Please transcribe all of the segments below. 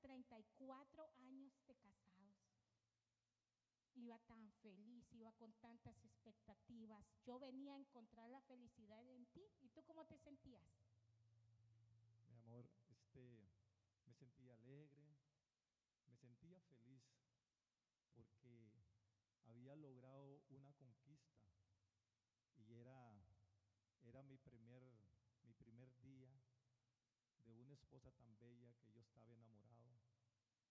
34 años de casados. Iba tan feliz, iba con tantas expectativas. Yo venía a encontrar la felicidad en ti. ¿Y tú cómo te sentías? Mi amor, me sentía alegre, me sentía feliz porque había logrado una conquista y era mi primer día de una esposa tan bella que yo estaba enamorado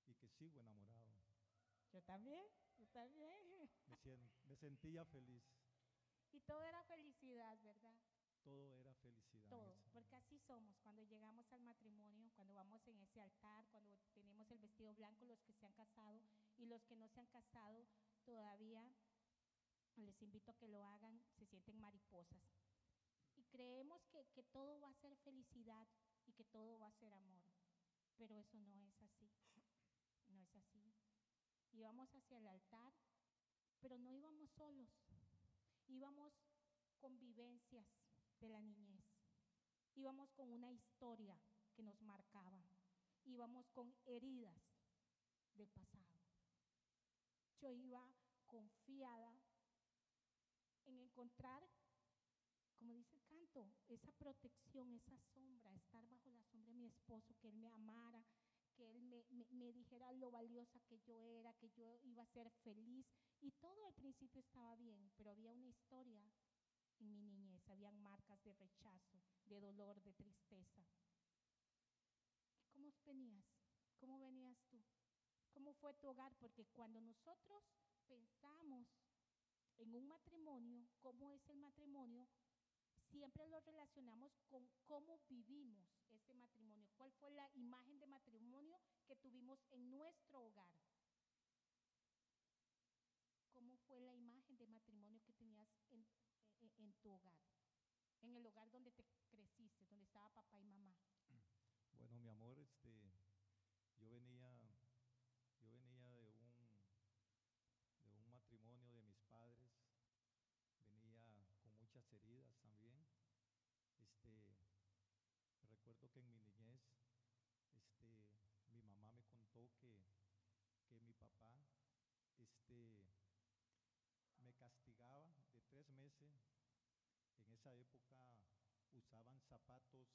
y que sigo enamorado. Yo también, yo también. Me sentía feliz, Y todo era felicidad, ¿verdad? todo era felicidad en Todo, ese porque momento. así somos cuando llegamos al matrimonio, cuando vamos en ese altar, cuando tenemos el vestido blanco, los que se han casado y los que no se han casado todavía, les invito a que lo hagan, se sienten mariposas. Y creemos que todo va a ser felicidad y que todo va a ser amor, pero eso no es así, no es así. Íbamos hacia el altar, pero no íbamos solos, íbamos con vivencias de la niñez, íbamos con una historia que nos marcaba, íbamos con heridas del pasado. Yo iba confiada en encontrar, como dice el canto, esa protección, esa sombra, estar bajo la sombra de mi esposo, que él me amara, que él me dijera lo valiosa que yo era, que yo iba a ser feliz. Y todo al principio estaba bien, pero había una historia en mi niñez, habían marcas de rechazo, de dolor, de tristeza. ¿Cómo venías? ¿Cómo venías tú? ¿Cómo fue tu hogar? Porque cuando nosotros pensamos en un matrimonio, cómo es el matrimonio, siempre lo relacionamos con cómo vivimos ese matrimonio. ¿Cuál fue la imagen de matrimonio que tuvimos en nuestro hogar? ¿Cómo fue la imagen de matrimonio que tenías en tu hogar? En el hogar donde te creciste, donde estaba papá y mamá. Bueno, mi amor, yo venía, yo venía de un matrimonio de mis padres, venía con muchas heridas también. Recuerdo que en mi niñez, mi mamá me contó que mi papá, me castigaba de 3 meses. En esa época usaban zapatos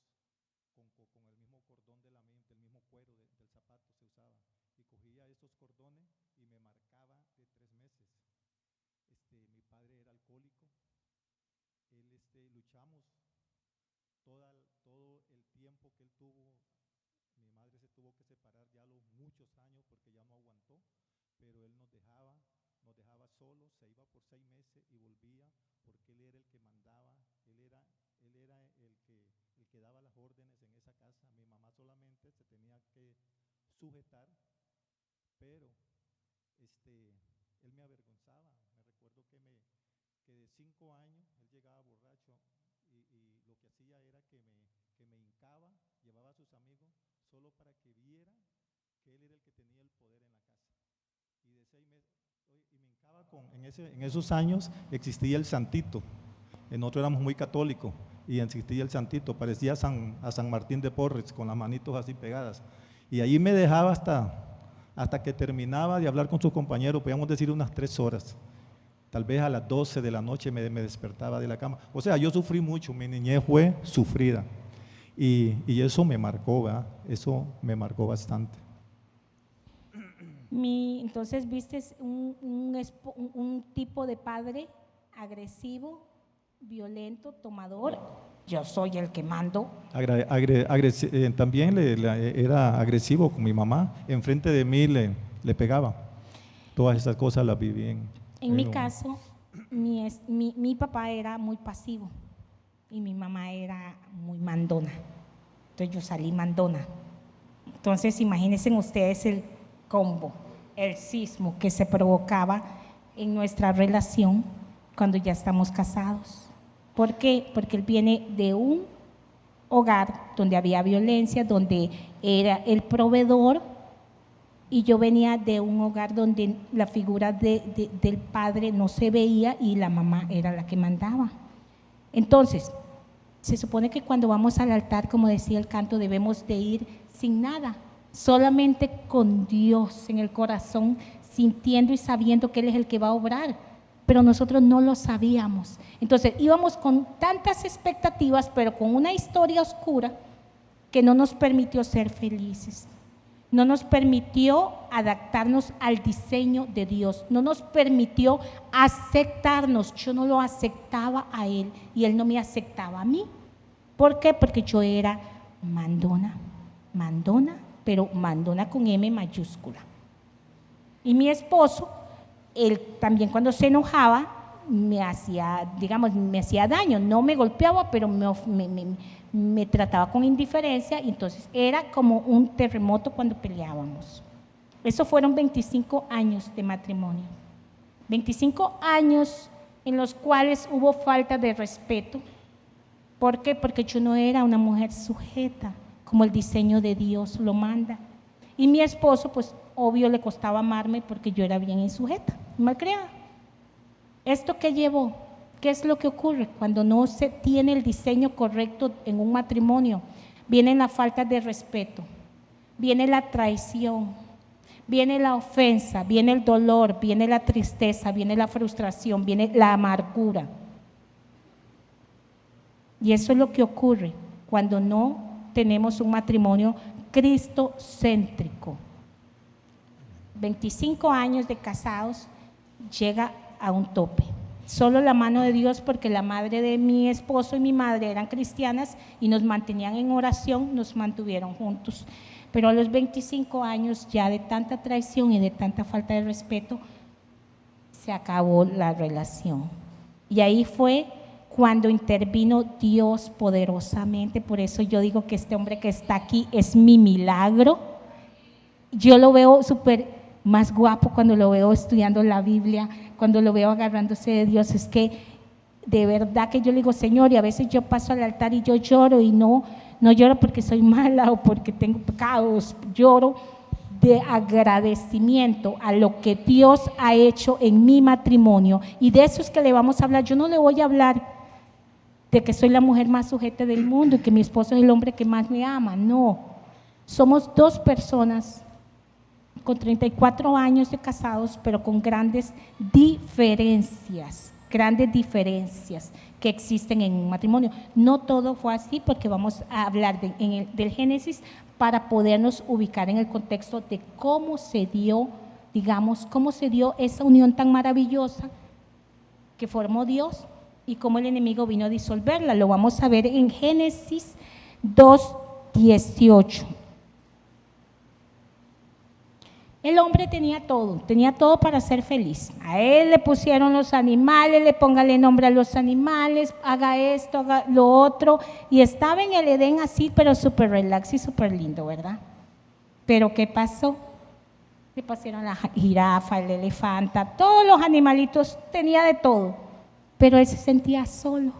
con el mismo cordón del mismo cuero del zapato se usaba. Y cogía esos cordones y me marcaba de 3 meses. Mi padre era alcohólico. Luchamos todo el tiempo que él tuvo. Mi madre se tuvo que separar ya a los muchos años porque ya no aguantó, pero él nos dejaba solos, se iba por 6 meses y volvía porque él era el que mandaba, él era el que daba las órdenes en esa casa. Mi mamá solamente se tenía que sujetar, pero él me avergonzaba. Me recuerdo que de 5 años él llegaba borracho y lo que hacía era que me hincaba, llevaba a sus amigos solo para que viera que él era el que tenía el poder en la casa. Y de 6 meses, y me hincaba en esos años existía el santito. Nosotros éramos muy católicos y existía el santito, parecía a San Martín de Porres con las manitos así pegadas. Y ahí me dejaba hasta que terminaba de hablar con sus compañeros, podíamos decir unas 3 horas. Tal vez a las 12 de la noche me despertaba de la cama. O sea, yo sufrí mucho, mi niñez fue sufrida. Y eso me marcó, ¿verdad? Eso me marcó bastante. Entonces, ¿viste un tipo de padre agresivo, violento, tomador? Yo soy el que mando. También era agresivo con mi mamá. Enfrente de mí le pegaba. Todas esas cosas las viví en mi caso, mi papá era muy pasivo y mi mamá era muy mandona. Entonces yo salí mandona. Entonces imagínense ustedes el combo, el sismo que se provocaba en nuestra relación cuando ya estamos casados. ¿Por qué? Porque él viene de un hogar donde había violencia, donde era el proveedor, y yo venía de un hogar donde la figura del padre no se veía y la mamá era la que mandaba. Entonces, se supone que cuando vamos al altar, como decía el canto, debemos de ir sin nada, solamente con Dios en el corazón, sintiendo y sabiendo que Él es el que va a obrar, pero nosotros no lo sabíamos. Entonces íbamos con tantas expectativas, pero con una historia oscura que no nos permitió ser felices, no nos permitió adaptarnos al diseño de Dios, no nos permitió aceptarnos. Yo no lo aceptaba a Él y Él no me aceptaba a mí. ¿Por qué? Porque yo era mandona, pero mandona con M mayúscula. Y mi esposo, él también cuando se enojaba me hacía daño, no me golpeaba, pero me trataba con indiferencia, y entonces era como un terremoto cuando peleábamos. Eso fueron 25 años de matrimonio, 25 años en los cuales hubo falta de respeto. ¿Por qué? Porque yo no era una mujer sujeta, como el diseño de Dios lo manda. Y mi esposo, pues obvio le costaba amarme porque yo era bien insujeta, malcriada. ¿Esto qué llevó? ¿Qué es lo que ocurre cuando no se tiene el diseño correcto en un matrimonio? Viene la falta de respeto, viene la traición, viene la ofensa, viene el dolor, viene la tristeza, viene la frustración, viene la amargura. Y eso es lo que ocurre cuando no tenemos un matrimonio cristocéntrico. 25 años de casados llega a un tope. Solo la mano de Dios, porque la madre de mi esposo y mi madre eran cristianas y nos mantenían en oración, nos mantuvieron juntos. Pero a los 25 años ya de tanta traición y de tanta falta de respeto, se acabó la relación. Y ahí fue cuando intervino Dios poderosamente. Por eso yo digo que este hombre que está aquí es mi milagro. Yo lo veo súper más guapo cuando lo veo estudiando la Biblia, cuando lo veo agarrándose de Dios. Es que de verdad que yo le digo, Señor, y a veces yo paso al altar y yo lloro, y no lloro porque soy mala o porque tengo pecados, lloro de agradecimiento a lo que Dios ha hecho en mi matrimonio. Y de eso es que le vamos a hablar. Yo no le voy a hablar de que soy la mujer más sujeta del mundo y que mi esposo es el hombre que más me ama. No, somos dos personas con 34 años de casados, pero con grandes diferencias que existen en un matrimonio. No todo fue así, porque vamos a hablar del Génesis para podernos ubicar en el contexto de cómo se dio, cómo se dio esa unión tan maravillosa que formó Dios y cómo el enemigo vino a disolverla. Lo vamos a ver en Génesis 2:18. El hombre tenía todo para ser feliz. A él le pusieron los animales, póngale nombre a los animales, haga esto, haga lo otro, y estaba en el Edén así, pero súper relax y súper lindo, ¿verdad? Pero ¿qué pasó? Le pusieron la jirafa, el elefanta, todos los animalitos, tenía de todo, pero él se sentía solo.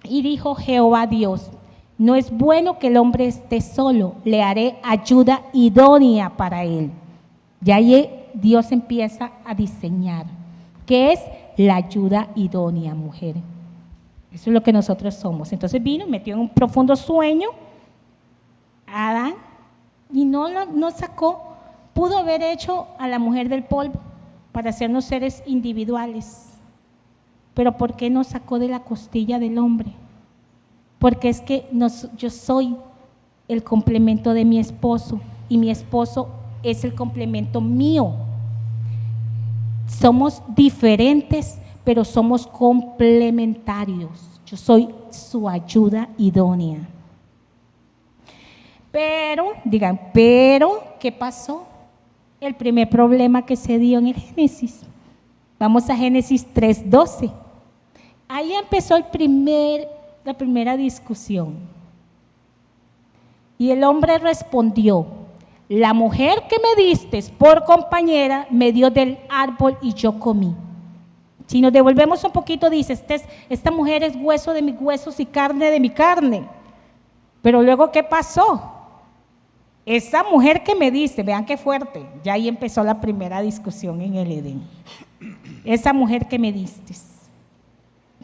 Y dijo Jehová Dios: no es bueno que el hombre esté solo, le haré ayuda idónea para él. Y ahí Dios empieza a diseñar. ¿Qué es la ayuda idónea, mujer? Eso es lo que nosotros somos. Entonces vino, metió en un profundo sueño a Adán y no sacó. Pudo haber hecho a la mujer del polvo para hacernos seres individuales. Pero ¿por qué no sacó de la costilla del hombre? Porque es que yo soy el complemento de mi esposo y mi esposo es el complemento mío. Somos diferentes, pero somos complementarios. Yo soy su ayuda idónea. Pero, ¿qué pasó? El primer problema que se dio en el Génesis. Vamos a Génesis 3:12. Ahí empezó la primera discusión. Y el hombre respondió: la mujer que me diste por compañera me dio del árbol y yo comí. Si nos devolvemos un poquito, dice, esta mujer es hueso de mis huesos y carne de mi carne. Pero luego, ¿qué pasó? Esa mujer que me diste, vean qué fuerte, ya ahí empezó la primera discusión en el Edén. Esa mujer que me diste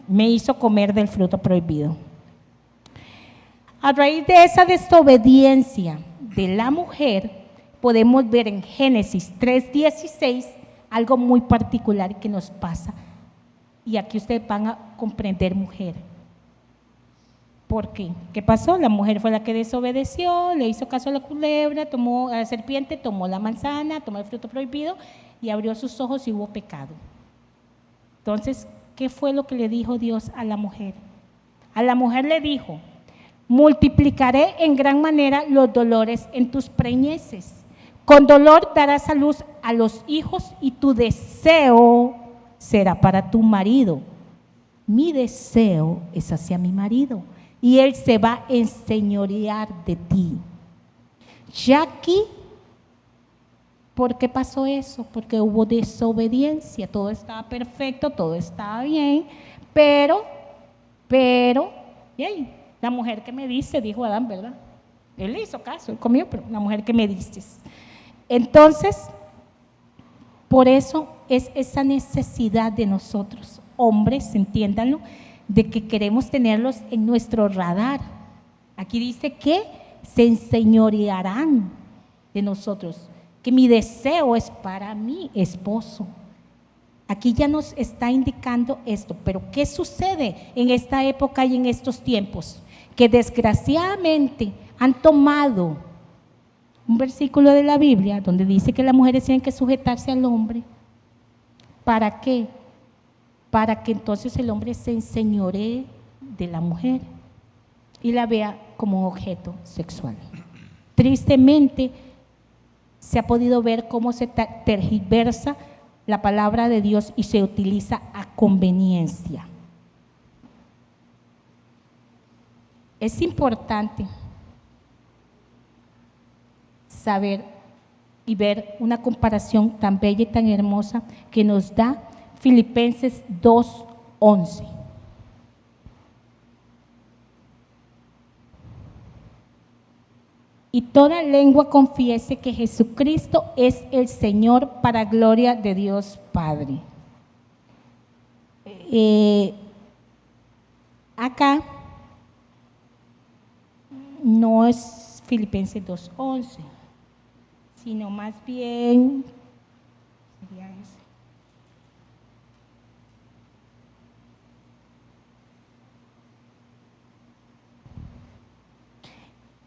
me hizo comer del fruto prohibido. A raíz de esa desobediencia de la mujer, podemos ver en Génesis 3:16 algo muy particular que nos pasa. Y aquí ustedes van a comprender, mujer. ¿Por qué? ¿Qué pasó? La mujer fue la que desobedeció, le hizo caso a la culebra, tomó a la serpiente, tomó la manzana, tomó el fruto prohibido y abrió sus ojos y hubo pecado. Entonces, ¿qué fue lo que le dijo Dios a la mujer? A la mujer le dijo: multiplicaré en gran manera los dolores en tus preñeces. Con dolor darás a luz a los hijos y tu deseo será para tu marido. Mi deseo es hacia mi marido y él se va a enseñorear de ti. Ya aquí, ¿por qué pasó eso? Porque hubo desobediencia. Todo estaba perfecto, todo estaba bien, pero, ¿yay? La mujer que me diste, dijo Adán, ¿verdad? Él le hizo caso, él comió, pero la mujer que me diste. Entonces, por eso es esa necesidad de nosotros, hombres, entiéndanlo, de que queremos tenerlos en nuestro radar. Aquí dice que se enseñorearán de nosotros, que mi deseo es para mi esposo. Aquí ya nos está indicando esto, pero ¿qué sucede en esta época y en estos tiempos? Que desgraciadamente han tomado un versículo de la Biblia donde dice que las mujeres tienen que sujetarse al hombre. ¿Para qué? Para que entonces el hombre se enseñoree de la mujer y la vea como un objeto sexual. Tristemente se ha podido ver cómo se tergiversa la palabra de Dios y se utiliza a conveniencia. Es importante saber y ver una comparación tan bella y tan hermosa que nos da Filipenses 2:11. Y toda lengua confiese que Jesucristo es el Señor, para gloria de Dios Padre. Acá no es Filipenses 2:11, sino más bien sería ese.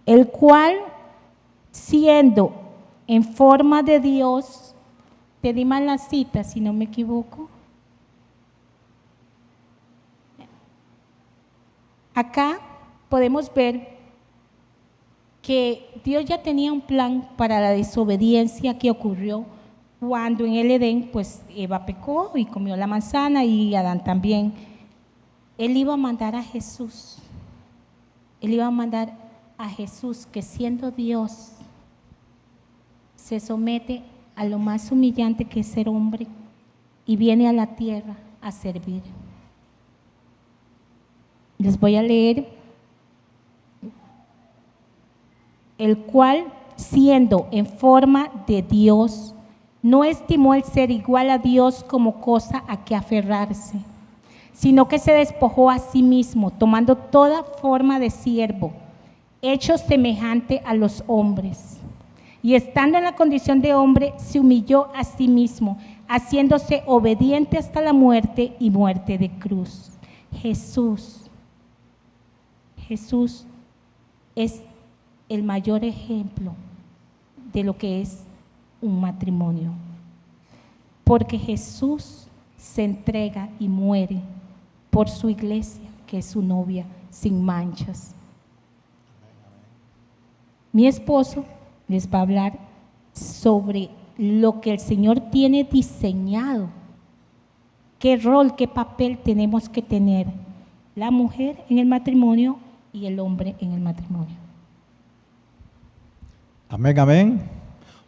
El cual, siendo en forma de Dios, te di mal la cita si no me equivoco. Acá podemos ver que Dios ya tenía un plan para la desobediencia que ocurrió cuando en el Edén, pues Eva pecó y comió la manzana y Adán también. Él iba a mandar a Jesús. Él iba a mandar a Jesús, que siendo Dios, se somete a lo más humillante que es ser hombre y viene a la tierra a servir. Les voy a leer: el cual, siendo en forma de Dios, no estimó el ser igual a Dios como cosa a que aferrarse, sino que se despojó a sí mismo, tomando toda forma de siervo, hecho semejante a los hombres. Y estando en la condición de hombre, se humilló a sí mismo, haciéndose obediente hasta la muerte y muerte de cruz. Jesús es el mayor ejemplo de lo que es un matrimonio, porque Jesús se entrega y muere por su iglesia, que es su novia sin manchas. Mi esposo les va a hablar sobre lo que el Señor tiene diseñado, qué rol, qué papel tenemos que tener la mujer en el matrimonio y el hombre en el matrimonio. Amén, amén.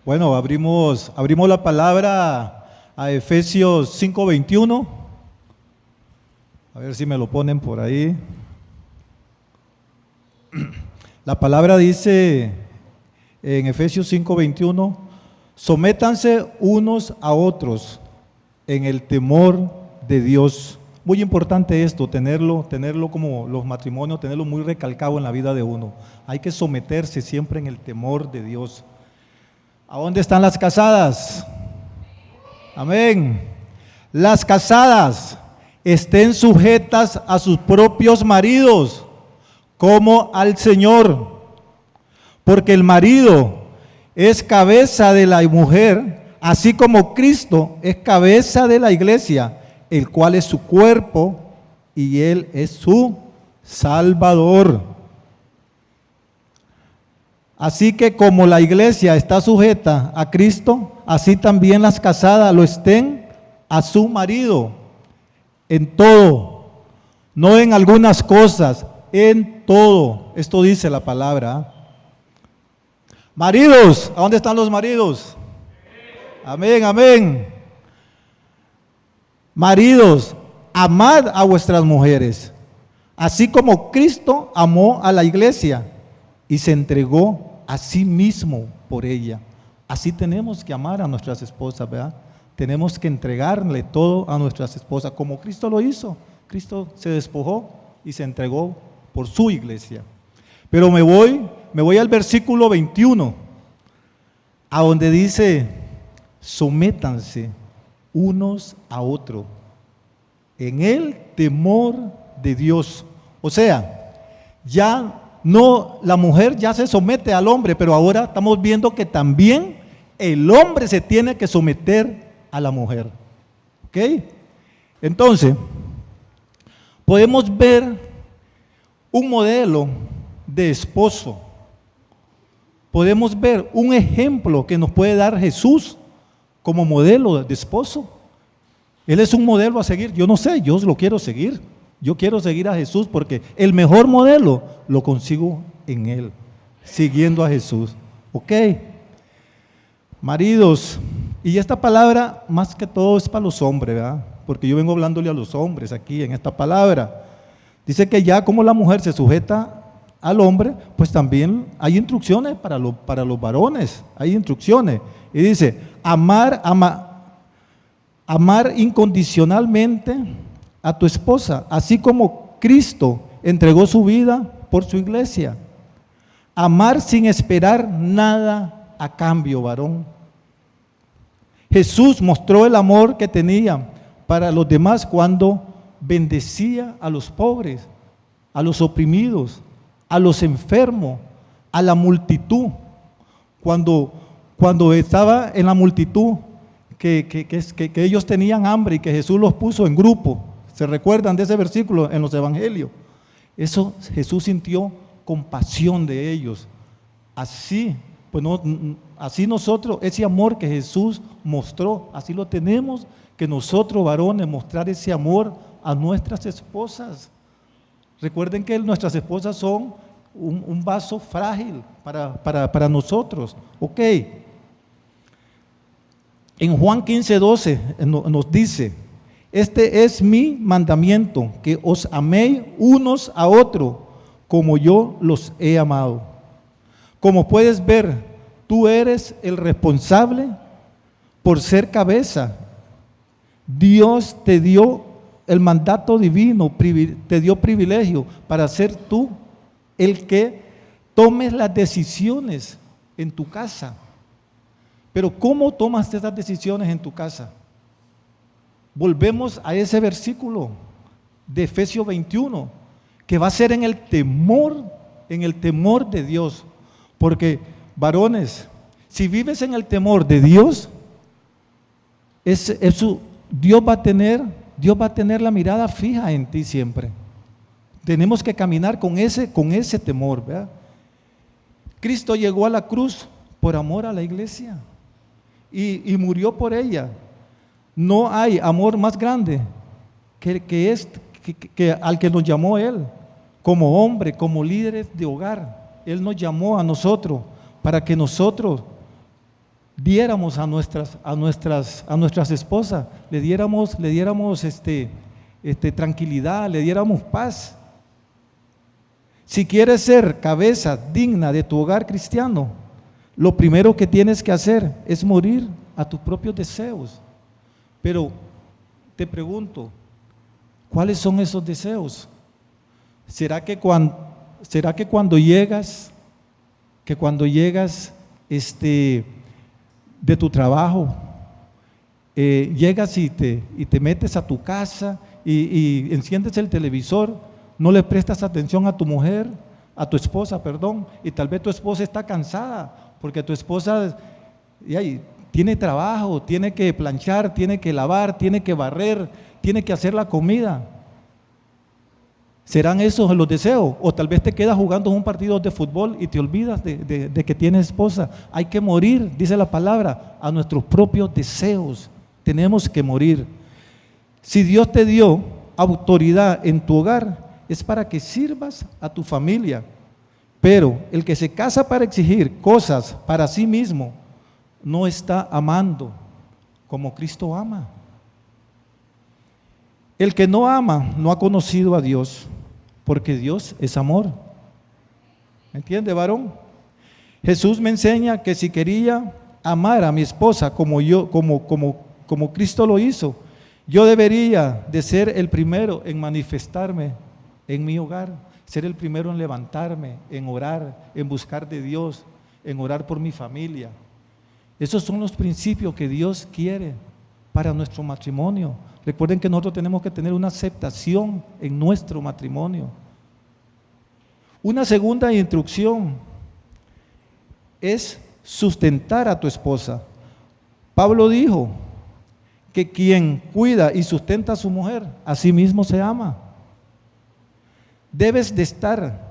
Bueno, abrimos la palabra a Efesios 5:21. A ver si me lo ponen por ahí. La palabra dice en Efesios 5:21: sométanse unos a otros en el temor de Dios. muy importante esto, tenerlo como los matrimonios, tenerlo muy recalcado en la vida de uno. Hay que someterse siempre en el temor de Dios. ¿A dónde están las casadas? Amén. Las casadas estén sujetas a sus propios maridos, como al Señor, porque el marido es cabeza de la mujer, así como Cristo es cabeza de la iglesia, el cual es su cuerpo y Él es su Salvador. Así que como la iglesia está sujeta a Cristo, así también las casadas lo estén a su marido, en todo, no en algunas cosas, en todo. Esto dice la palabra. Maridos, ¿a dónde están los maridos? Amén, amén. Maridos, amad a vuestras mujeres, así como Cristo amó a la iglesia y se entregó a sí mismo por ella. Así tenemos que amar a nuestras esposas, ¿verdad? Tenemos que entregarle todo a nuestras esposas, como Cristo lo hizo. Cristo se despojó y se entregó por su iglesia. Pero me voy al versículo 21, a donde dice: sométanse unos a otros en el temor de Dios. O sea, ya no, la mujer ya se somete al hombre, pero ahora estamos viendo que también el hombre se tiene que someter a la mujer. ¿Ok? Entonces, podemos ver un modelo de esposo. Podemos ver un ejemplo que nos puede dar Jesús como modelo de esposo. Él es un modelo a seguir. Yo no sé, yo lo quiero seguir. Yo quiero seguir a Jesús porque el mejor modelo lo consigo en Él, siguiendo a Jesús. ¿Ok? Maridos, y esta palabra más que todo es para los hombres, ¿verdad? Porque yo vengo hablándole a los hombres aquí en esta palabra. Dice que ya como la mujer se sujeta al hombre, pues también hay instrucciones para los varones, hay instrucciones. Y dice: amar incondicionalmente a tu esposa, así como Cristo entregó su vida por su iglesia. Amar sin esperar nada a cambio, varón. Jesús mostró el amor que tenía para los demás cuando bendecía a los pobres, a los oprimidos, a los enfermos, a la multitud. Cuando estaba en la multitud, que ellos tenían hambre y que Jesús los puso en grupo. ¿Se recuerdan de ese versículo en los evangelios? Eso, Jesús sintió compasión de ellos. Así, pues así nosotros, ese amor que Jesús mostró, así lo tenemos que nosotros varones mostrar ese amor a nuestras esposas. Recuerden que nuestras esposas son un vaso frágil para nosotros. Ok. En Juan 15:12 nos dice: este es mi mandamiento, que os améis unos a otros como yo los he amado. Como puedes ver, tú eres el responsable por ser cabeza. Dios te dio el mandato divino, te dio privilegio para ser tú el que tomes las decisiones en tu casa. Pero ¿cómo tomas esas decisiones en tu casa? Volvemos a ese versículo de Efesios 21, que va a ser en el temor de Dios. Porque, varones, si vives en el temor de Dios, Dios va a tener la mirada fija en ti siempre. Tenemos que caminar con ese temor, ¿verdad? Cristo llegó a la cruz por amor a la iglesia y murió por ella. No hay amor más grande que al que nos llamó Él, como hombre, como líderes de hogar. Él nos llamó a nosotros para que nosotros diéramos a nuestras esposas, le diéramos tranquilidad, le diéramos paz. Si quieres ser cabeza digna de tu hogar cristiano, lo primero que tienes que hacer es morir a tus propios deseos. Pero te pregunto, ¿Cuáles son esos deseos? ¿Será que cuando llegas de tu trabajo, llegas y te metes a tu casa y enciendes el televisor, no le prestas atención a tu mujer, a tu esposa, perdón, y tal vez tu esposa está cansada, porque tu esposa tiene trabajo, tiene que planchar, tiene que lavar, tiene que barrer, tiene que hacer la comida? ¿Serán esos los deseos? O tal vez te quedas jugando un partido de fútbol y te olvidas de que tienes esposa. Hay que morir, dice la palabra, a nuestros propios deseos. Tenemos que morir. Si Dios te dio autoridad en tu hogar, es para que sirvas a tu familia. Pero el que se casa para exigir cosas para sí mismo, no está amando como Cristo ama. El que no ama no ha conocido a Dios, porque Dios es amor. ¿Me entiende, varón? Jesús me enseña que si quería amar a mi esposa como Cristo lo hizo, yo debería de ser el primero en manifestarme en mi hogar, ser el primero en levantarme, en orar, en buscar de Dios, en orar por mi familia. Esos son los principios que Dios quiere para nuestro matrimonio. Recuerden que nosotros tenemos que tener una aceptación en nuestro matrimonio. Una segunda instrucción es sustentar a tu esposa. Pablo dijo que quien cuida y sustenta a su mujer, a sí mismo se ama. Debes de estar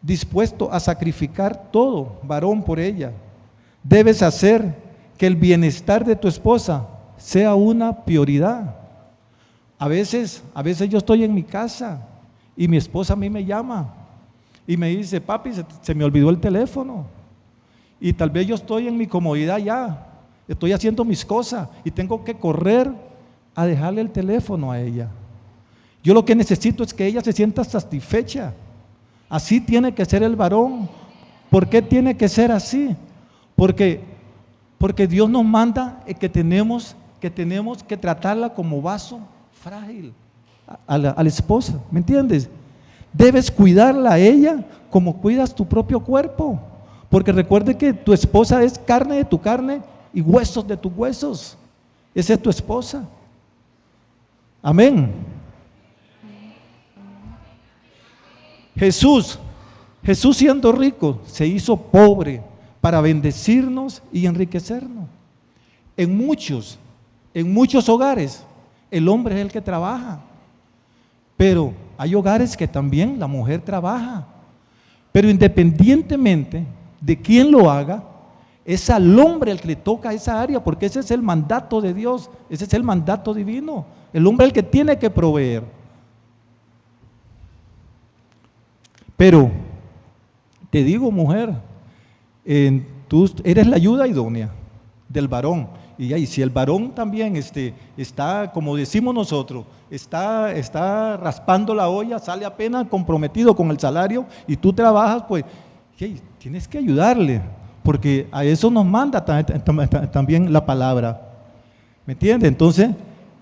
dispuesto a sacrificar todo, varón, por ella. Debes hacer que el bienestar de tu esposa sea una prioridad. A veces yo estoy en mi casa y mi esposa a mí me llama y me dice: papi, se me olvidó el teléfono. Y tal vez yo estoy en mi comodidad ya, estoy haciendo mis cosas y tengo que correr a dejarle el teléfono a ella. Yo lo que necesito es que ella se sienta satisfecha. Así tiene que ser el varón. ¿Por qué tiene que ser así? Porque Dios nos manda que tenemos que tratarla como vaso frágil a la esposa, ¿me entiendes? Debes cuidarla a ella como cuidas tu propio cuerpo, porque recuerde que tu esposa es carne de tu carne y huesos de tus huesos. Esa es tu esposa. Amén. Jesús siendo rico se hizo pobre para bendecirnos y enriquecernos. En muchos hogares el hombre es el que trabaja, pero hay hogares que también la mujer trabaja. Pero independientemente de quién lo haga, es al hombre el que le toca esa área, porque ese es el mandato de Dios, ese es el mandato divino. El hombre es el que tiene que proveer. Pero te digo, mujer, tú eres la ayuda idónea del varón. Y si el varón también está, como decimos nosotros, está raspando la olla, sale apenas comprometido con el salario y tú trabajas, pues tienes que ayudarle, porque a eso nos manda también la palabra. ¿Me entiendes? Entonces,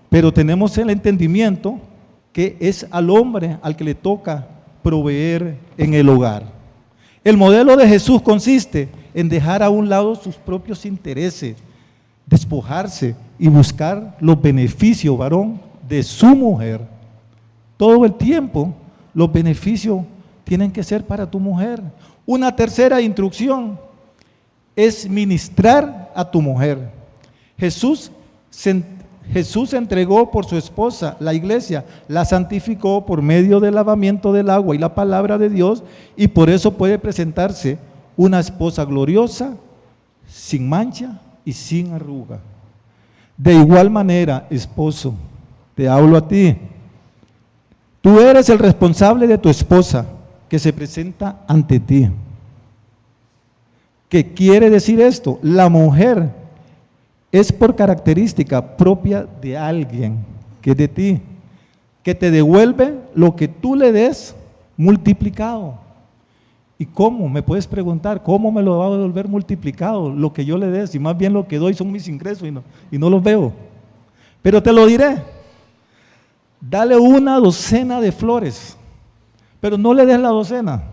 pero tenemos el entendimiento que es al hombre al que le toca proveer en el hogar. El modelo de Jesús consiste en dejar a un lado sus propios intereses, despojarse y buscar los beneficios, varón, de su mujer. Todo el tiempo los beneficios tienen que ser para tu mujer. Una tercera instrucción es ministrar a tu mujer. Jesús se entregó por su esposa, la iglesia, la santificó por medio del lavamiento del agua y la palabra de Dios, y por eso puede presentarse una esposa gloriosa, sin mancha y sin arruga. De igual manera, esposo, te hablo a ti. Tú eres el responsable de tu esposa que se presenta ante ti. ¿Qué quiere decir esto? La mujer es por característica propia de alguien que es de ti, que te devuelve lo que tú le des multiplicado. ¿Y cómo? Me puedes preguntar, ¿cómo me lo va a devolver multiplicado lo que yo le dé? Si más bien lo que doy son mis ingresos y no los veo. Pero te lo diré. Dale una docena de flores, pero no le des la docena,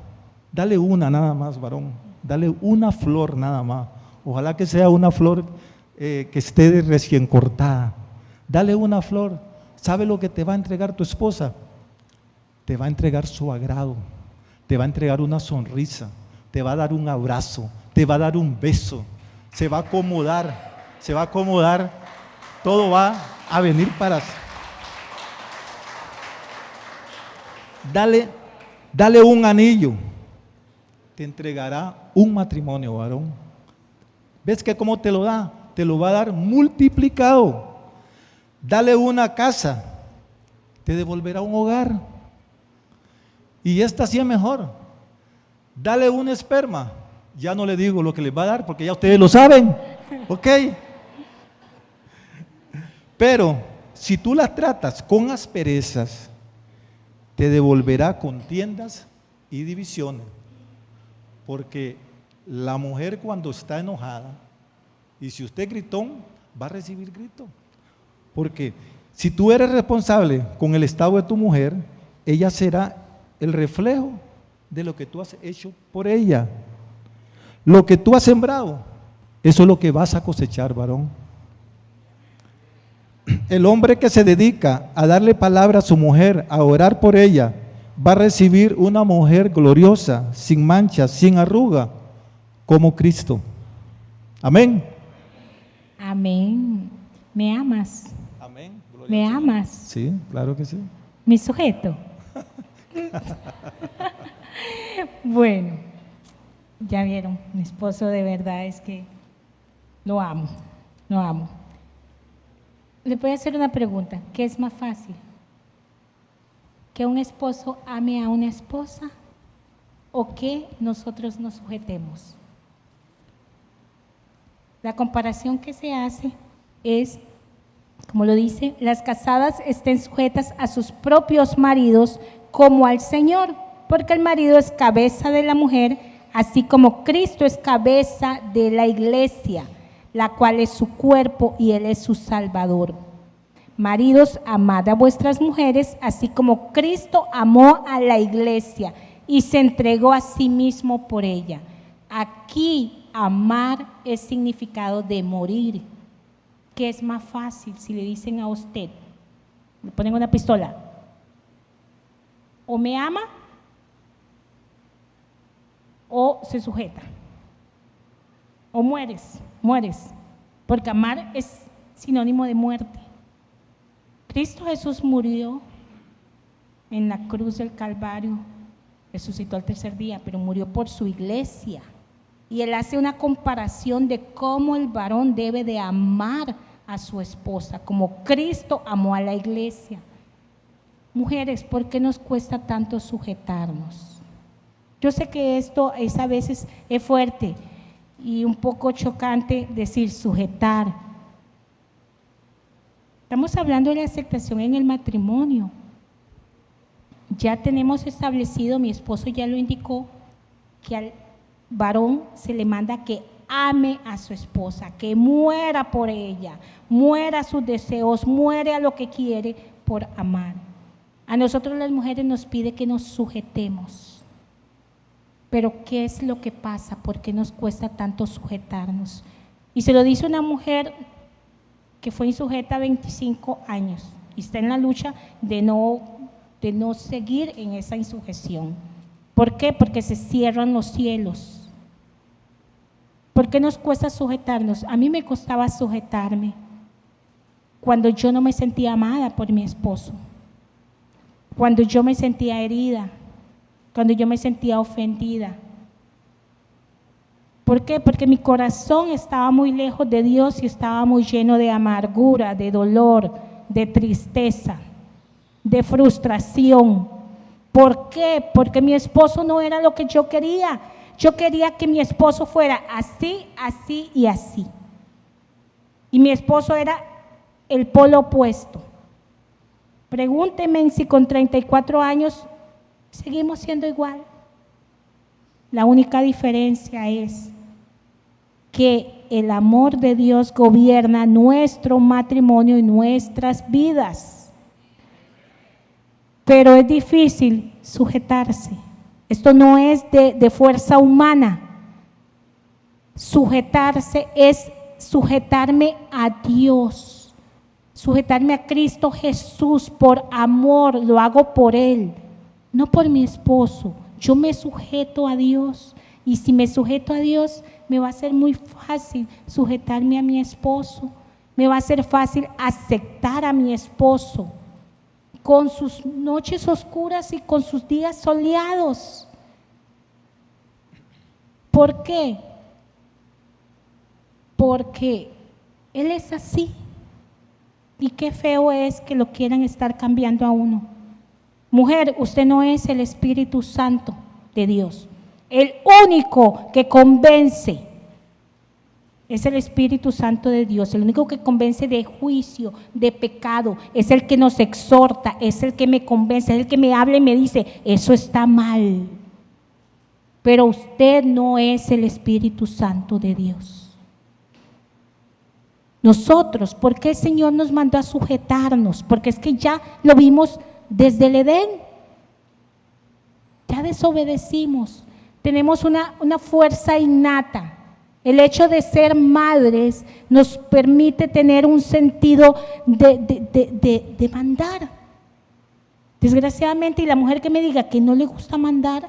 dale una nada más, varón, dale una flor nada más. Ojalá que sea una flor que esté recién cortada. Dale una flor. ¿Sabe lo que te va a entregar tu esposa? Te va a entregar su agrado, te va a entregar una sonrisa, te va a dar un abrazo, te va a dar un beso, se va a acomodar, todo va a venir para... Dale un anillo, te entregará un matrimonio, varón. ¿Ves que cómo te lo da? Te lo va a dar multiplicado. Dale una casa, te devolverá un hogar. Y esta sí es mejor. Dale un esperma, ya no le digo lo que les va a dar porque ya ustedes lo saben, ¿ok? Pero si tú las tratas con asperezas, te devolverá contiendas y divisiones, porque la mujer cuando está enojada, y si usted es gritón, va a recibir grito, porque si tú eres responsable con el estado de tu mujer, ella será el reflejo de lo que tú has hecho por ella. Lo que tú has sembrado, eso es lo que vas a cosechar, varón. El hombre que se dedica a darle palabra a su mujer, a orar por ella, va a recibir una mujer gloriosa, sin mancha, sin arruga, como Cristo. Amén. Amén. ¿Me amas? Amén. ¿Me amas? Sí, claro que sí. ¿Mi sujeto? Bueno, ya vieron, mi esposo de verdad es que lo amo, lo amo. Le voy a hacer una pregunta, ¿qué es más fácil? ¿Que un esposo ame a una esposa o que nosotros nos sujetemos? La comparación que se hace es, como lo dice, las casadas estén sujetas a sus propios maridos como al Señor, porque el marido es cabeza de la mujer, así como Cristo es cabeza de la iglesia, la cual es su cuerpo y Él es su Salvador. Maridos, amad a vuestras mujeres, así como Cristo amó a la iglesia y se entregó a sí mismo por ella. Aquí, amar es significado de morir. ¿Qué es más fácil si le dicen a usted, le ponen una pistola, o me ama o se sujeta, o mueres, porque amar es sinónimo de muerte. Cristo Jesús murió en la cruz del Calvario, resucitó al tercer día, pero murió por su iglesia. Y Él hace una comparación de cómo el varón debe de amar a su esposa, como Cristo amó a la iglesia. Mujeres, ¿por qué nos cuesta tanto sujetarnos? Yo sé que esto a veces es fuerte y un poco chocante decir sujetar. Estamos hablando de la aceptación en el matrimonio. Ya tenemos establecido, mi esposo ya lo indicó, que al varón se le manda que ame a su esposa, que muera por ella, muera a sus deseos, muere a lo que quiere por amar. A nosotros las mujeres nos pide que nos sujetemos. Pero ¿qué es lo que pasa? ¿Por qué nos cuesta tanto sujetarnos? Y se lo dice una mujer que fue insujeta 25 años y está en la lucha de no seguir en esa insujeción. ¿Por qué? Porque se cierran los cielos. ¿Por qué nos cuesta sujetarnos? A mí me costaba sujetarme cuando yo no me sentía amada por mi esposo, cuando yo me sentía herida, cuando yo me sentía ofendida. ¿Por qué? Porque mi corazón estaba muy lejos de Dios y estaba muy lleno de amargura, de dolor, de tristeza, de frustración. ¿Por qué? Porque mi esposo no era lo que yo quería. Yo quería que mi esposo fuera así, así y así. Y mi esposo era el polo opuesto. Pregúntenme si con 34 años seguimos siendo igual. La única diferencia es que el amor de Dios gobierna nuestro matrimonio y nuestras vidas. pero es difícil sujetarse. Esto no es de fuerza humana. Sujetarse es sujetarme a Dios, sujetarme a Cristo Jesús por amor, lo hago por Él, no por mi esposo. Yo me sujeto a Dios, y si me sujeto a Dios, me va a ser muy fácil sujetarme a mi esposo, me va a ser fácil aceptar a mi esposo, con sus noches oscuras y con sus días soleados. ¿Por qué? Porque Él es así. Y qué feo es que lo quieran estar cambiando a uno. Mujer, usted no es el Espíritu Santo de Dios. El único que convence es el Espíritu Santo de Dios. El único que convence de juicio, de pecado, es el que nos exhorta, es el que me convence, es el que me habla y me dice, eso está mal. Pero usted no es el Espíritu Santo de Dios. Nosotros, ¿por qué el Señor nos mandó a sujetarnos? Porque es que ya lo vimos desde el Edén. Ya desobedecimos. Tenemos una fuerza innata. El hecho de ser madres nos permite tener un sentido de mandar. Desgraciadamente, y la mujer que me diga que no le gusta mandar,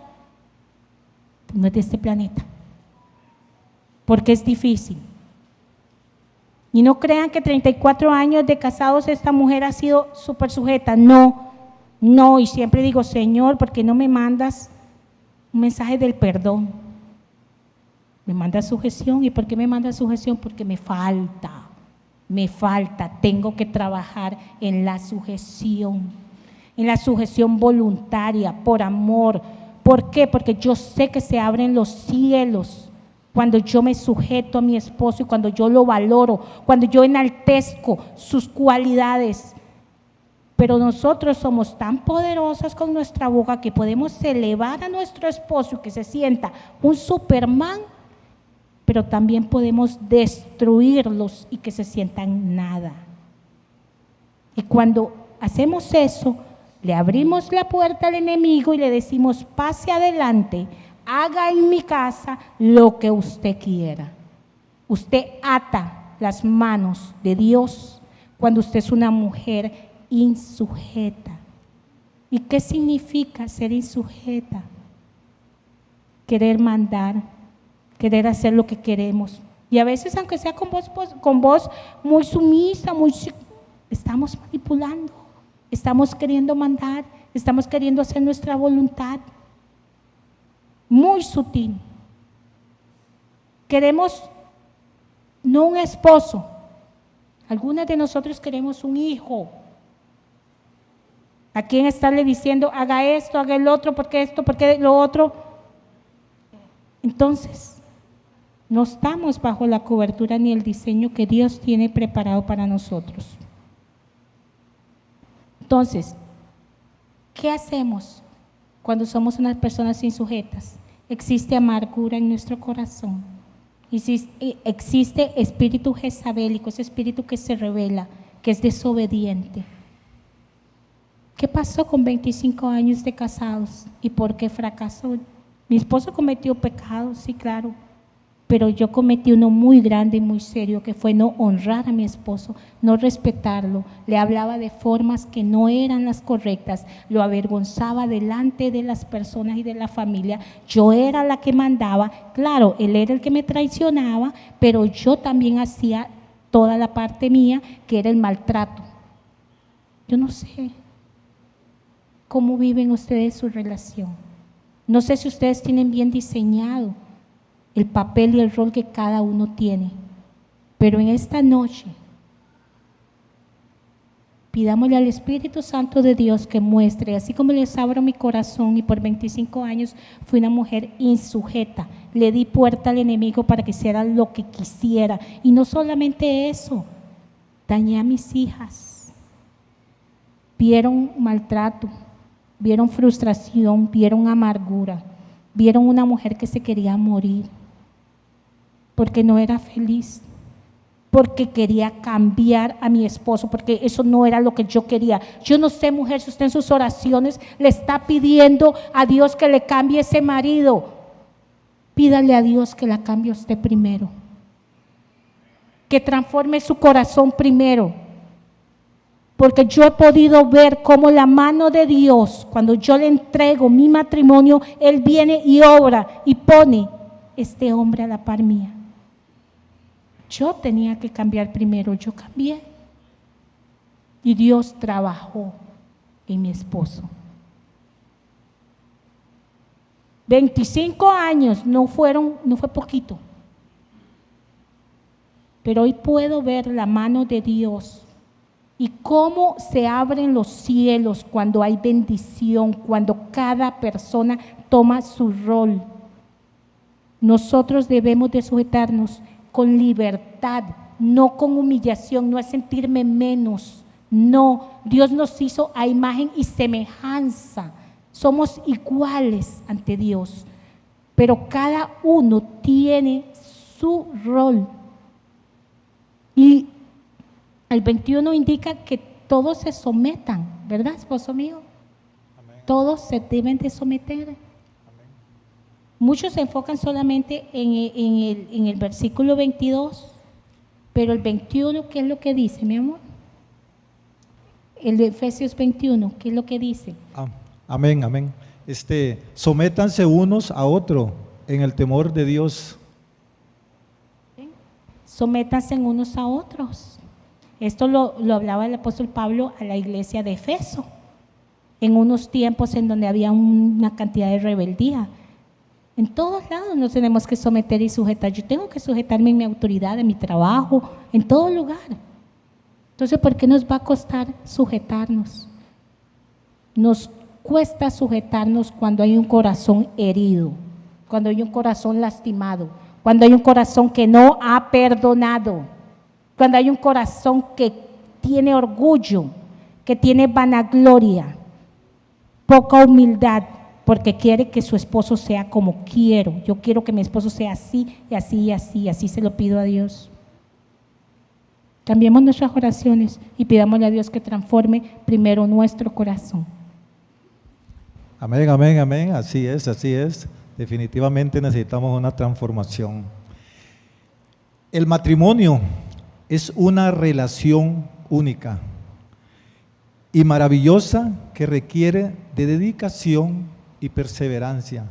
no es de este planeta. Porque es difícil. Y no crean que 34 años de casados esta mujer ha sido súper sujeta. No, y siempre digo, Señor, ¿por qué no me mandas un mensaje del perdón? Me manda sujeción. ¿Y por qué me manda sujeción? Porque me falta, tengo que trabajar en la sujeción voluntaria, por amor. ¿Por qué? Porque yo sé que se abren los cielos cuando yo me sujeto a mi esposo y cuando yo lo valoro, cuando yo enaltezco sus cualidades. Pero nosotros somos tan poderosas con nuestra boca que podemos elevar a nuestro esposo y que se sienta un Superman, pero también podemos destruirlos y que se sientan nada. Y cuando hacemos eso, le abrimos la puerta al enemigo y le decimos, pase adelante, haga en mi casa lo que usted quiera. Usted ata las manos de Dios cuando usted es una mujer insujeta. ¿Y qué significa ser insujeta? Querer mandar, querer hacer lo que queremos. Y a veces, aunque sea con voz muy sumisa, estamos manipulando, estamos queriendo mandar, estamos queriendo hacer nuestra voluntad. Muy sutil. Queremos no un esposo. Algunas de nosotros queremos un hijo. ¿A quién estarle diciendo, haga esto, haga el otro, porque esto, porque lo otro? Entonces, no estamos bajo la cobertura ni el diseño que Dios tiene preparado para nosotros. Entonces, ¿qué hacemos cuando somos unas personas insujetas? Existe amargura en nuestro corazón. Existe espíritu jezabélico, ese espíritu que se revela, que es desobediente. ¿Qué pasó con 25 años de casados y por qué fracasó? Mi esposo cometió pecados, sí, claro, pero yo cometí uno muy grande y muy serio, que fue no honrar a mi esposo, no respetarlo. Le hablaba de formas que no eran las correctas, lo avergonzaba delante de las personas y de la familia. Yo era la que mandaba, claro, él era el que me traicionaba, pero yo también hacía toda la parte mía, que era el maltrato. Yo no sé cómo viven ustedes su relación. No sé si ustedes tienen bien diseñado el papel y el rol que cada uno tiene, pero en esta noche pidámosle al Espíritu Santo de Dios que muestre, así como les abro mi corazón, y por 25 años fui una mujer insujeta, le di puerta al enemigo para que hiciera lo que quisiera, y no solamente eso, dañé a mis hijas, vieron maltrato, vieron frustración, vieron amargura, vieron una mujer que se quería morir porque no era feliz. porque quería cambiar a mi esposo, porque eso no era lo que yo quería. Yo no sé, mujer, si usted en sus oraciones le está pidiendo a Dios que le cambie ese marido, pídale a Dios que la cambie usted primero, que transforme su corazón primero, porque yo he podido ver cómo la mano de Dios, cuando yo le entrego mi matrimonio, Él viene y obra y pone este hombre a la par mía. Yo tenía que cambiar primero, yo cambié. Y Dios trabajó en mi esposo. 25 años no fue poquito. Pero hoy puedo ver la mano de Dios y cómo se abren los cielos cuando hay bendición, cuando cada persona toma su rol. Nosotros debemos de sujetarnos con libertad, no con humillación, no es sentirme menos, no. Dios nos hizo a imagen y semejanza, somos iguales ante Dios, pero cada uno tiene su rol. Y el 21 indica que todos se sometan, ¿verdad, esposo mío? Amén. Todos se deben de someter. Muchos se enfocan solamente en el versículo 22, pero el 21, ¿qué es lo que dice, mi amor? El de Efesios 21, ¿qué es lo que dice? Amén, amén. Sométanse unos a otros en el temor de Dios. Sométanse unos a otros. Esto lo hablaba el apóstol Pablo a la iglesia de Efeso, en unos tiempos en donde había una cantidad de rebeldía. En todos lados nos tenemos que someter y sujetar. Yo tengo que sujetarme en mi autoridad, en mi trabajo, en todo lugar. Entonces, ¿por qué nos va a costar sujetarnos? Nos cuesta sujetarnos cuando hay un corazón herido, cuando hay un corazón lastimado, cuando hay un corazón que no ha perdonado, cuando hay un corazón que tiene orgullo, que tiene vanagloria, poca humildad, porque quiere que su esposo sea como quiero. Yo quiero que mi esposo sea así y así y así, y así se lo pido a Dios. Cambiemos nuestras oraciones y pidámosle a Dios que transforme primero nuestro corazón. Amén, amén, amén. Así es, así es. Definitivamente necesitamos una transformación. El matrimonio es una relación única y maravillosa que requiere de dedicación y perseverancia.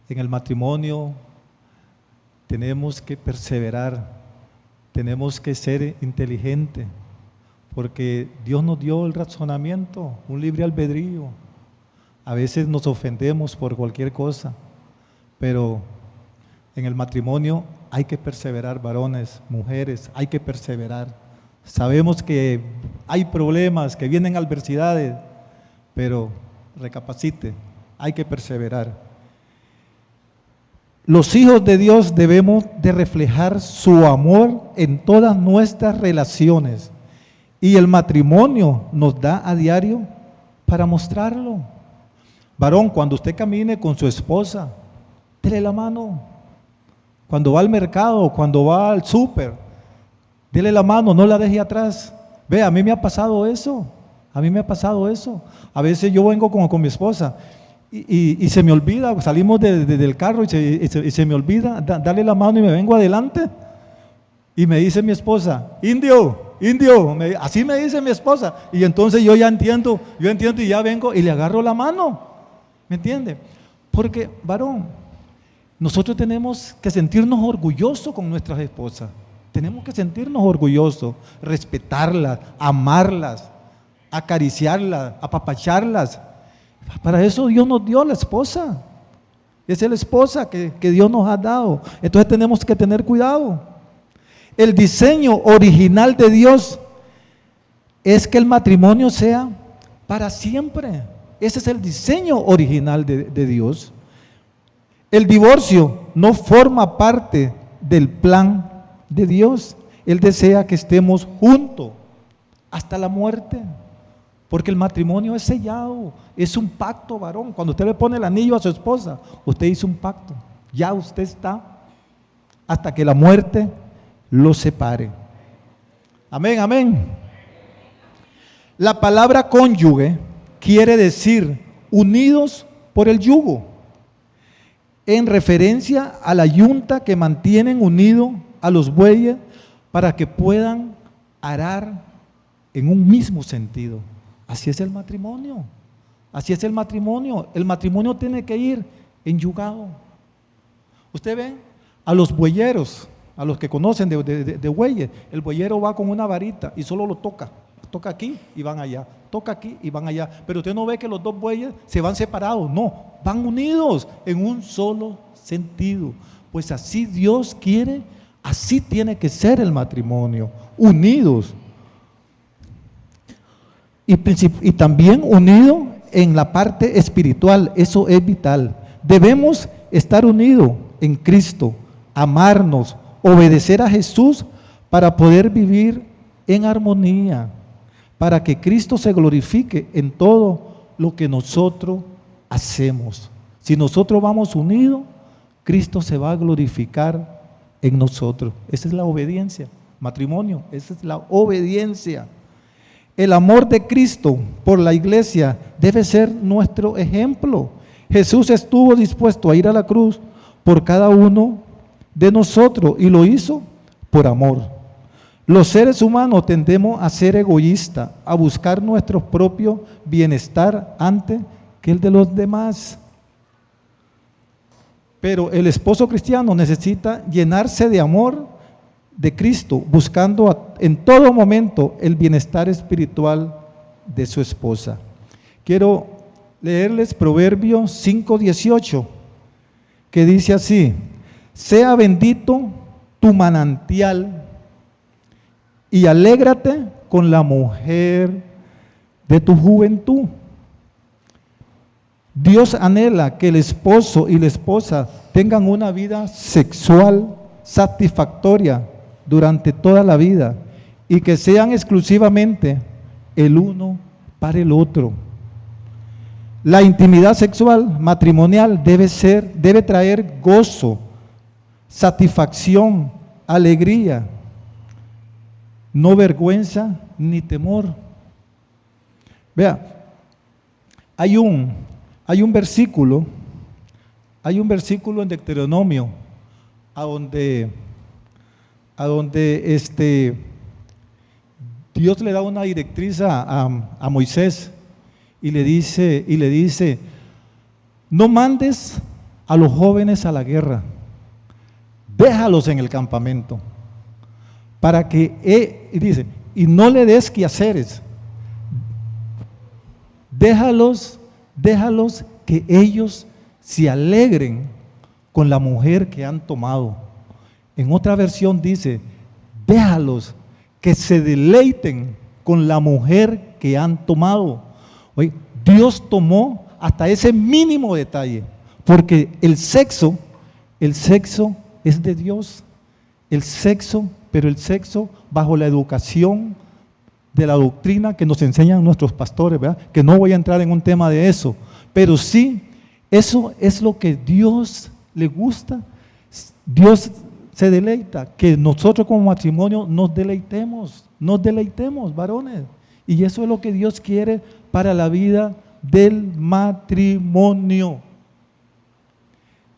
En el matrimonio tenemos que perseverar, tenemos que ser inteligentes, porque Dios nos dio el razonamiento, un libre albedrío. A veces nos ofendemos por cualquier cosa, pero en el matrimonio hay que perseverar, varones, mujeres, hay que perseverar. Sabemos que hay problemas, que vienen adversidades, pero recapacite, hay que perseverar. Los hijos de Dios debemos de reflejar su amor en todas nuestras relaciones, y el matrimonio nos da a diario para mostrarlo. Varón, cuando usted camine con su esposa, dele la mano. Cuando va al mercado, cuando va al súper, dele la mano, no la deje atrás. Ve, a mí me ha pasado eso, a veces yo vengo con mi esposa y se me olvida, salimos del carro y se me olvida darle la mano y me vengo adelante. Y me dice mi esposa, indio, así me dice mi esposa. Y entonces yo entiendo y ya vengo y le agarro la mano. ¿Me entiende? Porque, varón, nosotros tenemos que sentirnos orgullosos con nuestras esposas. Tenemos que sentirnos orgullosos, respetarlas, amarlas, acariciarlas, apapacharlas. Para eso Dios nos dio la esposa. Esa es la esposa que Dios nos ha dado. Entonces tenemos que tener cuidado. El diseño original de Dios es que el matrimonio sea para siempre. Ese es el diseño original de Dios. El divorcio no forma parte del plan de Dios. Él desea que estemos juntos hasta la muerte, porque el matrimonio es sellado, es un pacto, varón. Cuando usted le pone el anillo a su esposa, usted hizo un pacto. Ya usted está hasta que la muerte lo separe. Amén, amén. La palabra cónyuge quiere decir unidos por el yugo, en referencia a la yunta que mantienen unido a los bueyes para que puedan arar en un mismo sentido. Así es el matrimonio. Así es el matrimonio. El matrimonio tiene que ir enyugado. Usted ve a los bueyeros, a los que conocen de bueyes, el bueyero va con una varita y solo lo toca. Toca aquí y van allá, toca aquí y van allá. Pero usted no ve que los dos bueyes se van separados, no, van unidos en un solo sentido. Pues así Dios quiere, así tiene que ser el matrimonio, unidos. Y también unido en la parte espiritual, eso es vital. Debemos estar unidos en Cristo, amarnos, obedecer a Jesús para poder vivir en armonía, para que Cristo se glorifique en todo lo que nosotros hacemos. Si nosotros vamos unidos, Cristo se va a glorificar en nosotros. Esa es la obediencia, matrimonio, esa es la obediencia. El amor de Cristo por la iglesia debe ser nuestro ejemplo. Jesús estuvo dispuesto a ir a la cruz por cada uno de nosotros y lo hizo por amor. Los seres humanos tendemos a ser egoístas, a buscar nuestro propio bienestar antes que el de los demás. Pero el esposo cristiano necesita llenarse de amor de Cristo, buscando en todo momento el bienestar espiritual de su esposa. Quiero leerles Proverbios 5:18, que dice así: sea bendito tu manantial y alégrate con la mujer de tu juventud. Dios anhela que el esposo y la esposa tengan una vida sexual satisfactoria durante toda la vida y que sean exclusivamente el uno para el otro. La intimidad sexual matrimonial debe traer gozo, satisfacción, alegría, no vergüenza ni temor. Vea, hay un versículo en Deuteronomio a donde Dios le da una directriz a Moisés y le dice, no mandes a los jóvenes a la guerra, déjalos en el campamento, para que, dice, y no le des quehaceres, déjalos que ellos se alegren con la mujer que han tomado. En otra versión dice, déjalos que se deleiten con la mujer que han tomado. Oye, Dios tomó hasta ese mínimo detalle, porque el sexo es de Dios, pero el sexo bajo la educación de la doctrina que nos enseñan nuestros pastores, ¿verdad? Que no voy a entrar en un tema de eso, pero sí, eso es lo que Dios le gusta. Dios se deleita, que nosotros como matrimonio nos deleitemos, varones, y eso es lo que Dios quiere para la vida del matrimonio.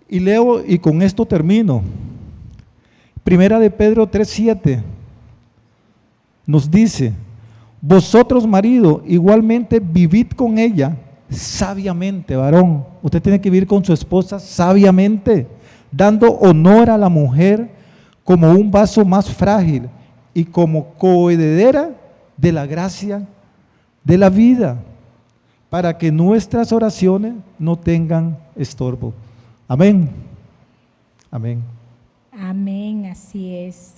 Y leo, y con esto termino, Primera de Pedro 3:7 nos dice, vosotros marido igualmente vivid con ella sabiamente. Varón, usted tiene que vivir con su esposa sabiamente, dando honor a la mujer como un vaso más frágil y como coheredera de la gracia de la vida, para que nuestras oraciones no tengan estorbo. Amén. Amén. Amén, así es.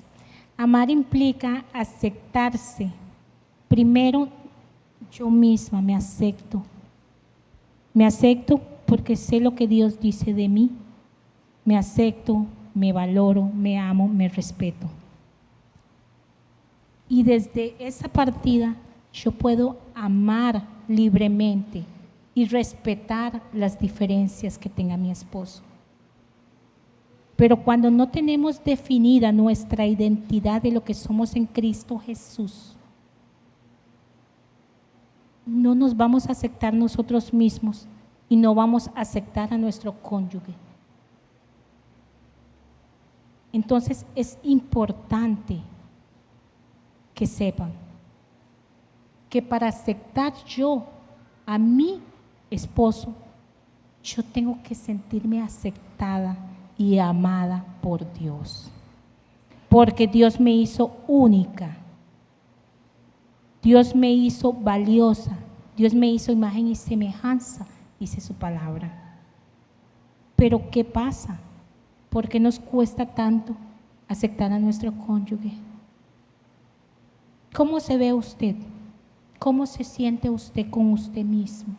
Amar implica aceptarse. Primero, yo misma me acepto. Me acepto porque sé lo que Dios dice de mí. Me acepto, me valoro, me amo, me respeto. Y desde esa partida yo puedo amar libremente y respetar las diferencias que tenga mi esposo. Pero cuando no tenemos definida nuestra identidad de lo que somos en Cristo Jesús, no nos vamos a aceptar nosotros mismos y no vamos a aceptar a nuestro cónyuge. Entonces es importante que sepan que para aceptar yo a mi esposo, yo tengo que sentirme aceptada y amada por Dios. Porque Dios me hizo única. Dios me hizo valiosa. Dios me hizo imagen y semejanza, dice su palabra. Pero ¿qué pasa? ¿Por qué nos cuesta tanto aceptar a nuestro cónyuge? ¿Cómo se ve usted? ¿Cómo se siente usted con usted mismo?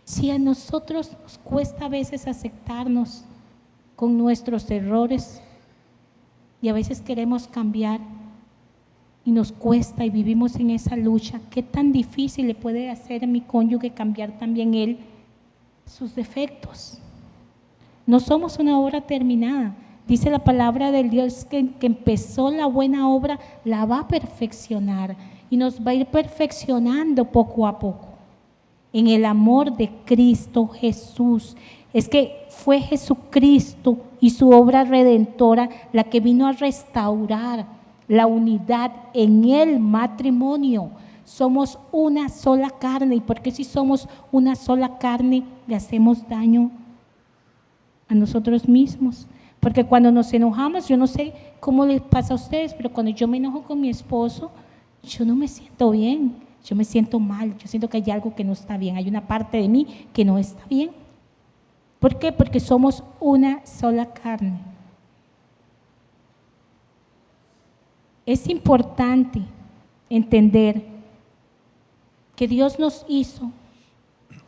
Si a nosotros nos cuesta a veces aceptarnos con nuestros errores y a veces queremos cambiar y nos cuesta y vivimos en esa lucha, ¿qué tan difícil le puede hacer a mi cónyuge cambiar también él sus defectos? No somos una obra terminada. Dice la palabra del Dios que empezó la buena obra, la va a perfeccionar y nos va a ir perfeccionando poco a poco en el amor de Cristo Jesús. Es que fue Jesucristo y su obra redentora la que vino a restaurar la unidad en el matrimonio. Somos una sola carne. ¿Y por qué si somos una sola carne le hacemos daño a nosotros mismos? Porque cuando nos enojamos, yo no sé cómo les pasa a ustedes, pero cuando yo me enojo con mi esposo, yo no me siento bien, yo me siento mal, yo siento que hay algo que no está bien, hay una parte de mí que no está bien. ¿Por qué? Porque somos una sola carne. Es importante entender que Dios nos hizo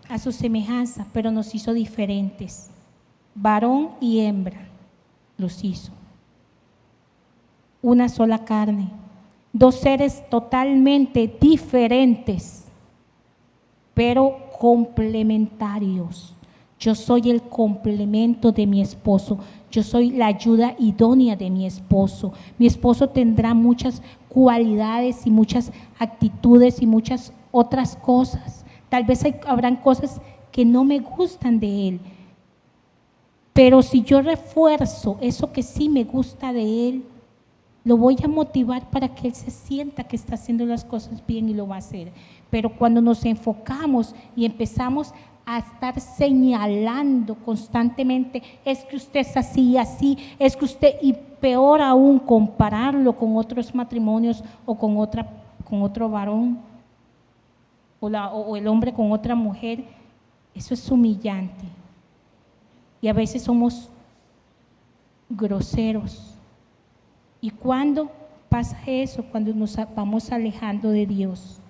a su semejanza, pero nos hizo diferentes, varón y hembra. Los hizo. Una sola carne. Dos seres totalmente diferentes, pero complementarios. Yo soy el complemento de mi esposo. Yo soy la ayuda idónea de mi esposo. Mi esposo tendrá muchas cualidades y muchas actitudes y muchas otras cosas. Tal vez habrán cosas que no me gustan de él. Pero si yo refuerzo eso que sí me gusta de él, lo voy a motivar para que él se sienta que está haciendo las cosas bien y lo va a hacer. Pero cuando nos enfocamos y empezamos a estar señalando constantemente, es que usted es así y así, es que usted, y peor aún, compararlo con otros matrimonios o con otro varón o el hombre con otra mujer, eso es humillante. Y a veces somos groseros. ¿Y cuándo pasa eso? Cuando nos vamos alejando de Dios.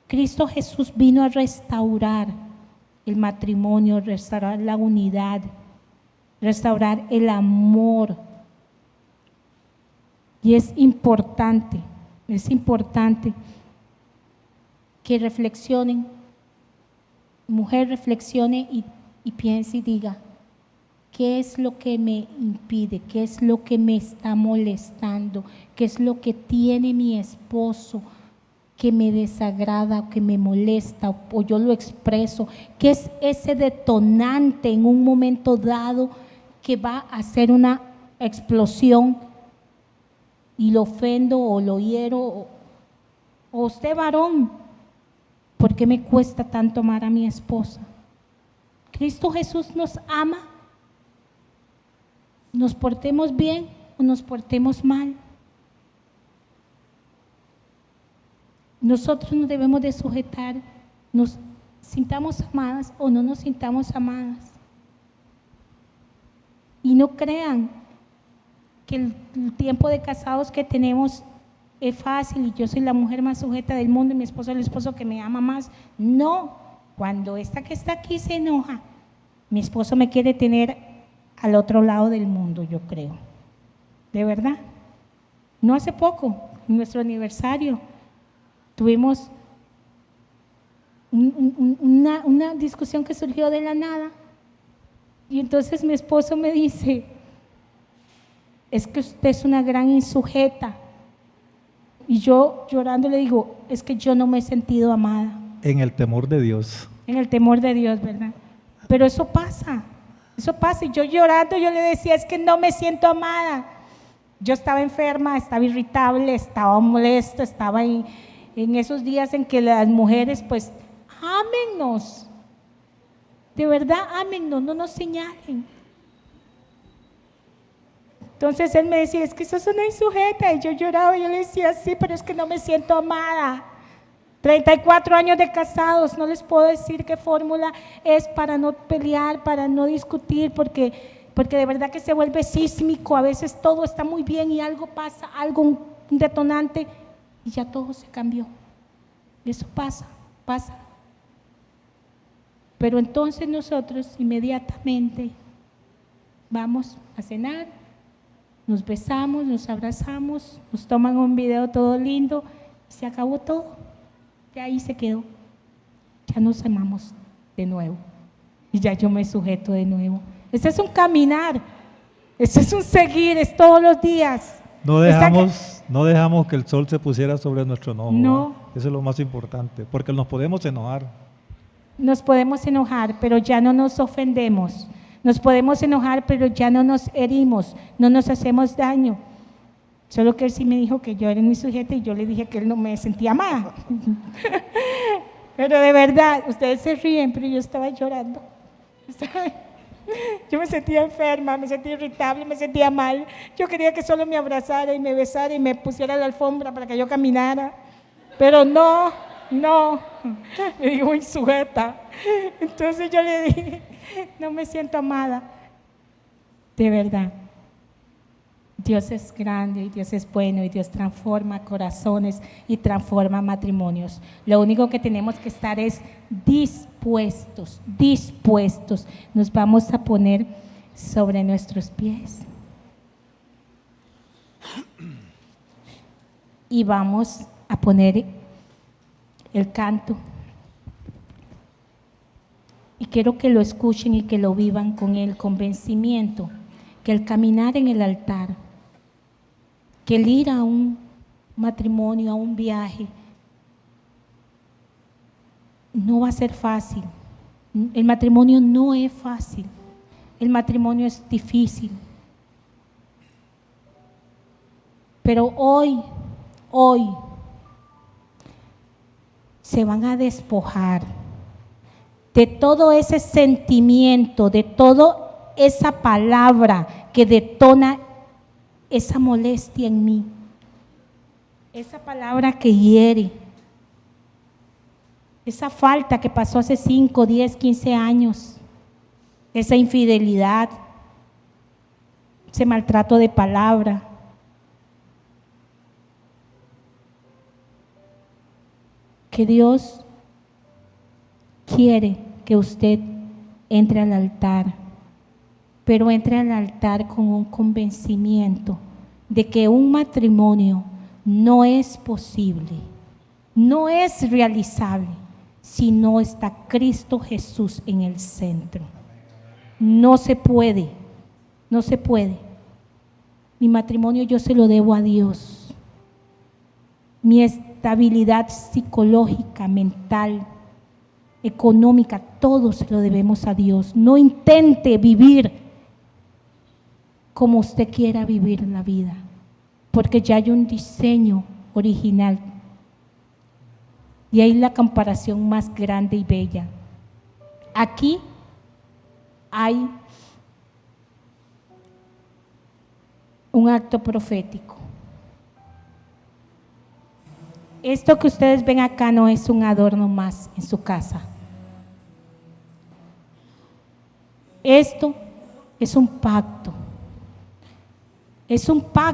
Cristo Jesús vino a restaurar el matrimonio, restaurar la unidad, restaurar el amor. Y es importante que reflexionen, mujer reflexione y piense y diga, ¿qué es lo que me impide? ¿Qué es lo que me está molestando? ¿Qué es lo que tiene mi esposo que me desagrada o que me molesta o yo lo expreso? ¿Qué es ese detonante en un momento dado que va a hacer una explosión y lo ofendo o lo hiero? O usted, varón, ¿por qué me cuesta tanto amar a mi esposa? Cristo Jesús nos ama, nos portemos bien o nos portemos mal. Nosotros nos debemos de sujetar, nos sintamos amadas o no nos sintamos amadas. Y no crean que el tiempo de casados que tenemos es fácil y yo soy la mujer más sujeta del mundo y mi esposo es el esposo que me ama más. No. Cuando esta que está aquí se enoja, mi esposo me quiere tener al otro lado del mundo, yo creo. De verdad. No hace poco, en nuestro aniversario, tuvimos una discusión que surgió de la nada Y entonces mi esposo me dice, es que usted es una gran insujeta. Y yo llorando le digo, es que yo no me he sentido amada. En el temor de Dios. En el temor de Dios, ¿verdad? Pero eso pasa. Y yo llorando, yo le decía, es que no me siento amada. Yo estaba enferma, estaba irritable, estaba molesta, estaba en esos días en que las mujeres, pues, ámennos. De verdad, ámennos, no nos señalen. Entonces él me decía, es que sos una insujeta. Y yo lloraba y yo le decía, sí, pero es que no me siento amada. 34 años de casados, no les puedo decir qué fórmula es para no pelear, para no discutir, porque de verdad que se vuelve sísmico. A veces todo está muy bien y algo pasa, un detonante, y ya todo se cambió. Eso pasa. Pero entonces nosotros inmediatamente vamos a cenar, nos besamos, nos abrazamos, nos toman un video todo lindo, y se acabó todo. Y ahí se quedó. Ya nos amamos de nuevo. Y ya yo me sujeto de nuevo. Ese es un caminar. Ese es un seguir, es todos los días. No dejamos que el sol se pusiera sobre nuestro enojo. No. Eso es lo más importante, porque nos podemos enojar. Nos podemos enojar, pero ya no nos ofendemos. Nos podemos enojar, pero ya no nos herimos, no nos hacemos daño. Solo que él sí me dijo que yo era mi sujeta y yo le dije que él no me sentía amada. Pero de verdad, ustedes se ríen, pero yo estaba llorando. Yo me sentía enferma, me sentía irritable, me sentía mal. Yo quería que solo me abrazara y me besara y me pusiera la alfombra para que yo caminara. Pero no, me dijo insujeta. Entonces yo le dije, no me siento amada. De verdad. Dios es grande y Dios es bueno y Dios transforma corazones y transforma matrimonios. Lo único que tenemos que estar es dispuestos. Nos vamos a poner sobre nuestros pies y vamos a poner el canto. Y quiero que lo escuchen y que lo vivan con el convencimiento que el caminar en el altar, que el ir a un matrimonio, a un viaje, no va a ser fácil. El matrimonio no es fácil. El matrimonio es difícil. Pero hoy, se van a despojar de todo ese sentimiento, de toda esa palabra que detona esa molestia en mí, esa palabra que hiere, esa falta que pasó hace 5, 10, 15 años, esa infidelidad, ese maltrato de palabra. Que Dios quiere que usted entre al altar, pero entre al altar con un convencimiento de que un matrimonio no es posible, no es realizable si no está Cristo Jesús en el centro. No se puede. Mi matrimonio yo se lo debo a Dios. Mi estabilidad psicológica, mental, económica, todo se lo debemos a Dios. No intente vivir como usted quiera vivir la vida, porque ya hay un diseño original y hay la comparación más grande y bella. Aquí hay un acto profético. Esto que ustedes ven acá no es un adorno más en su casa. Esto es un pacto. Es un pacto